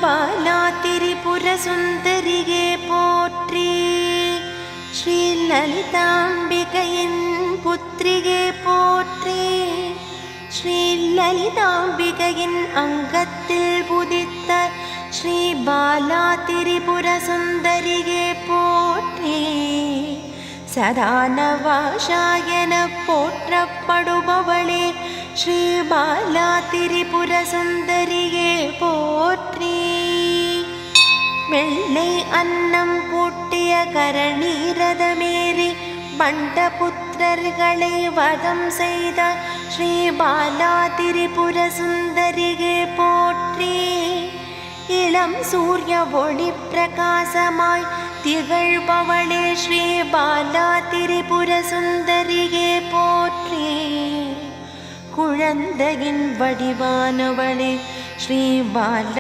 பாலா திரிபுர சுந்தரியே போற்றி. ஸ்ரீ லலிதாம்பிகையின் புத்திரியே போற்றி. ஸ்ரீ லலிதாம்பிகையின் அங்கத்தில் புதித்த ஸ்ரீ பாலா திரிபுர சுந்தரியே போற்றி. சதானவாசாயன போற்றப்படுபவளே ஸ்ரீ பாலா திரிபுர சுந்தரியே போற்றி. வெள்ளை அன்னம் பூட்டிய கரணீரதமேறி பண்டபுத்திரர்களை வதம் செய்த ஸ்ரீ பாலா திரிபுர சுந்தரியே போற்றி. இளம் சூரிய ஒளி பிரகாசமாய் திகழ்பவளே ஸ்ரீ பாலா திரிபுர சுந்தரியே போற்றி. குழந்தையின் வடிவானவளே ஸ்ரீ பாலா